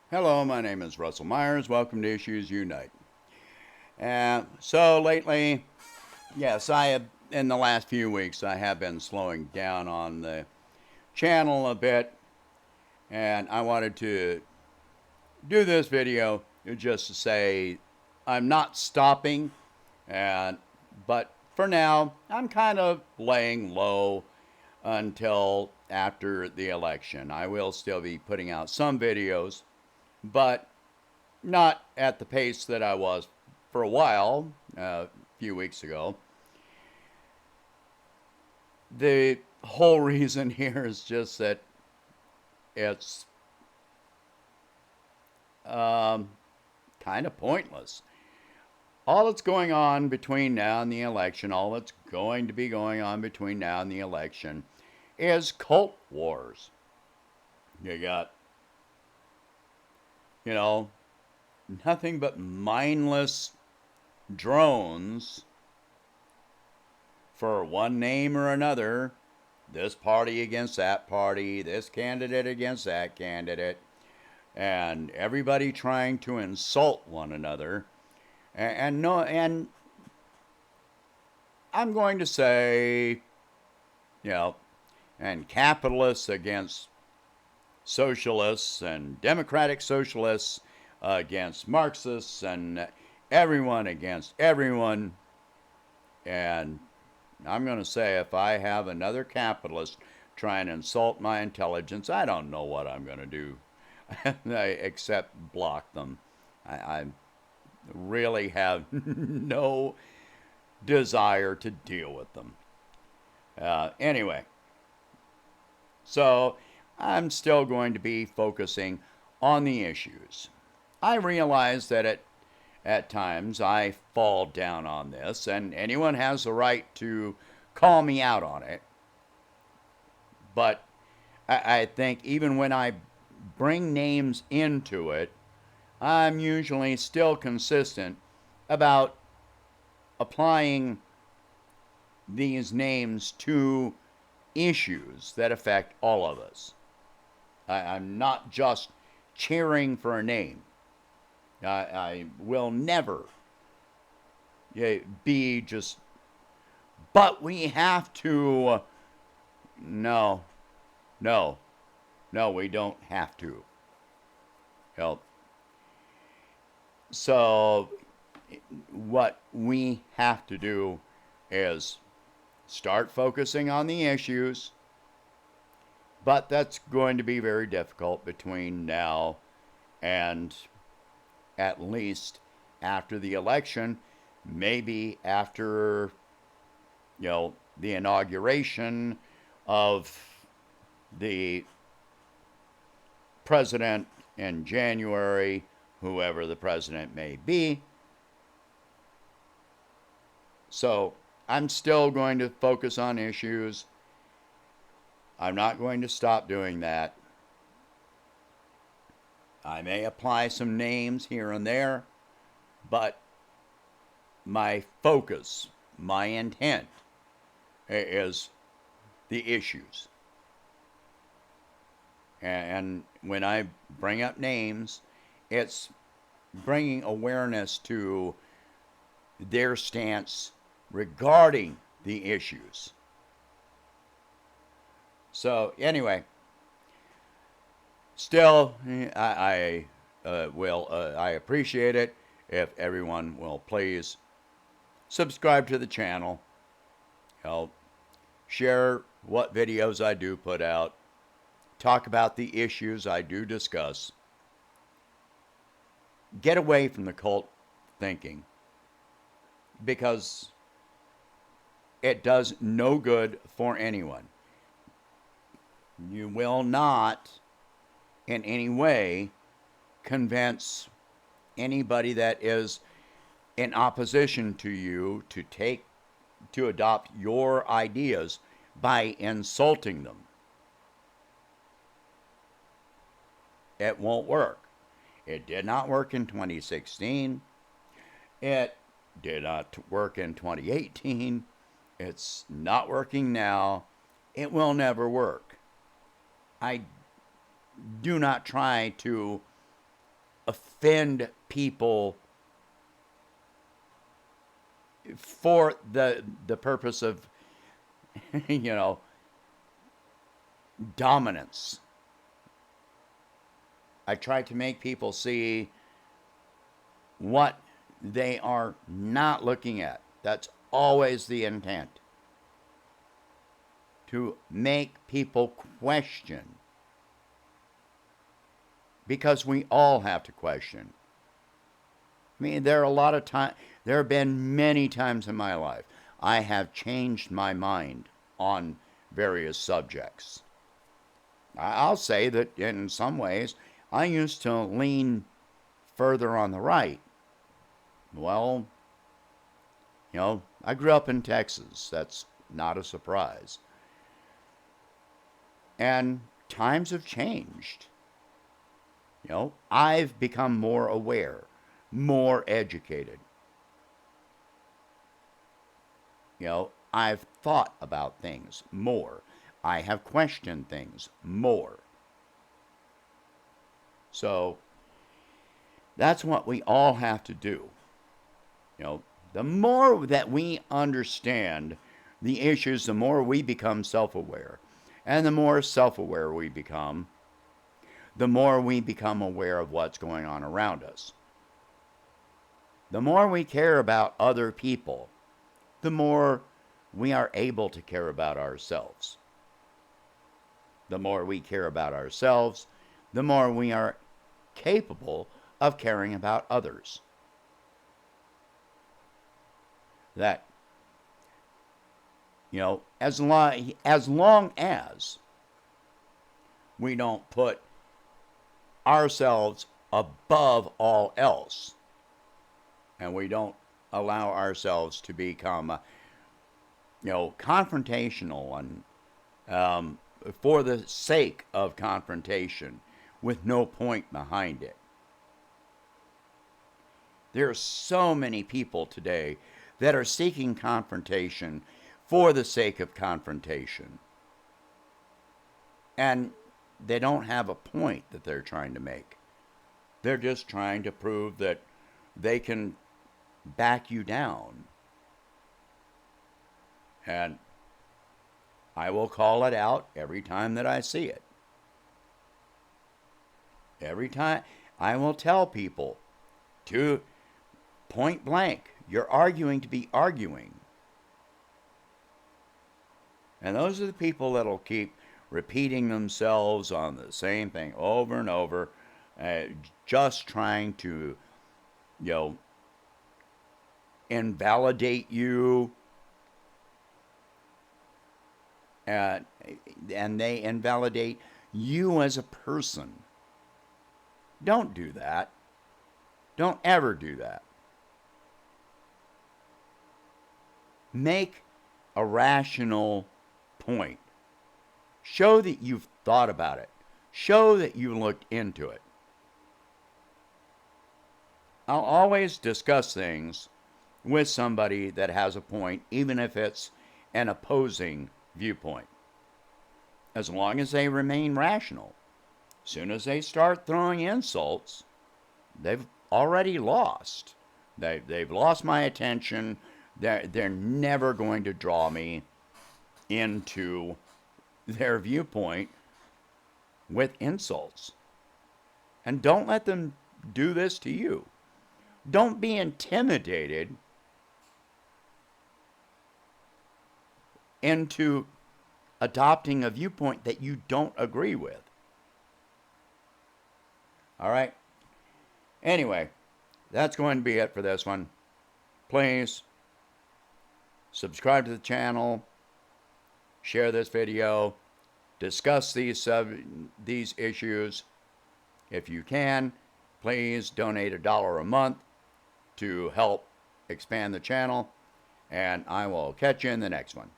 Hello, my name is Russell Myers. Welcome to Issues Unite. So lately, yes, I have, in the last few weeks, I have been slowing down on the channel a bit, and I wanted to do this video just to say I'm not stopping, and but for now, I'm kind of laying low until after the election. I will still be putting out some videos, but not at the pace that I was for a while, a few weeks ago. The whole reason here is just that it's um, kind of pointless. All that's going on between now and the election, all that's going to be going on between now and the election, is cult wars. You got, you know, nothing but mindless drones for one name or another, this party against that party, this candidate against that candidate, and everybody trying to insult one another. And no, and I'm going to say, you know, and capitalists against socialists, and democratic socialists against Marxists, and everyone against everyone. And I'm going to say, if I have another capitalist try and insult my intelligence, I don't know what I'm going to do except block them. I really have no desire to deal with them. Anyway, so I'm still going to be focusing on the issues. I realize that at times I fall down on this, and anyone has the right to call me out on it. But I think even when I bring names into it, I'm usually still consistent about applying these names to issues that affect all of us. I'm not just cheering for a name. I will never be just, but we have to. No, no, no, we don't have to. Help. So, what we have to do is start focusing on the issues, but that's going to be very difficult between now and at least after the election, maybe after, the inauguration of the president in January, whoever the president may be. So I'm still going to focus on issues. I'm not going to stop doing that. I may apply some names here and there, but my focus, my intent is the issues. And when I bring up names, it's bringing awareness to their stance regarding the issues. So, anyway, still, I appreciate it if everyone will please subscribe to the channel, help share what videos I do put out, talk about the issues I do discuss. Get away from the cult thinking, because it does no good for anyone. You will not in any way convince anybody that is in opposition to you to adopt your ideas by insulting them. It won't work. It did not work in 2016. It did not work in 2018. It's not working now. It will never work. I do not try to offend people for the purpose of, you know, dominance. I try to make people see what they are not looking at. That's always the intent. To make people question. Because we all have to question. I mean, there have been many times in my life I have changed my mind on various subjects. I'll say that in some ways I used to lean further on the right. Well, you know, I grew up in Texas. That's not a surprise. And times have changed. You know, I've become more aware, more educated. You know, I've thought about things more. I have questioned things more. So that's what we all have to do. You know, the more that we understand the issues, the more we become self-aware. And the more self-aware we become, the more we become aware of what's going on around us. The more we care about other people, the more we are able to care about ourselves. The more we care about ourselves, the more we are capable of caring about others. That, you know, as long as we don't put ourselves above all else, and we don't allow ourselves to become, you know, confrontational and for the sake of confrontation with no point behind it. There are so many people today that are seeking confrontation for the sake of confrontation. And they don't have a point that they're trying to make. They're just trying to prove that they can back you down. And I will call it out every time that I see it. Every time I will tell people to point blank, you're arguing to be arguing. And those are the people that'll keep repeating themselves on the same thing over and over, just trying to, you know, invalidate you. And they invalidate you as a person. Don't do that. Don't ever do that. Make a rational point. Show that you've thought about it. Show that you looked into it. I'll always discuss things with somebody that has a point, even if it's an opposing viewpoint, as long as they remain rational. As soon as they start throwing insults, they've already lost. They've lost my attention. They're never going to draw me into their viewpoint with insults. And don't let them do this to you. Don't be intimidated into adopting a viewpoint that you don't agree with. All right? Anyway, that's going to be it for this one. Please subscribe to the channel, share this video, discuss these issues. If you can, please donate $1 a month to help expand the channel, and I will catch you in the next one.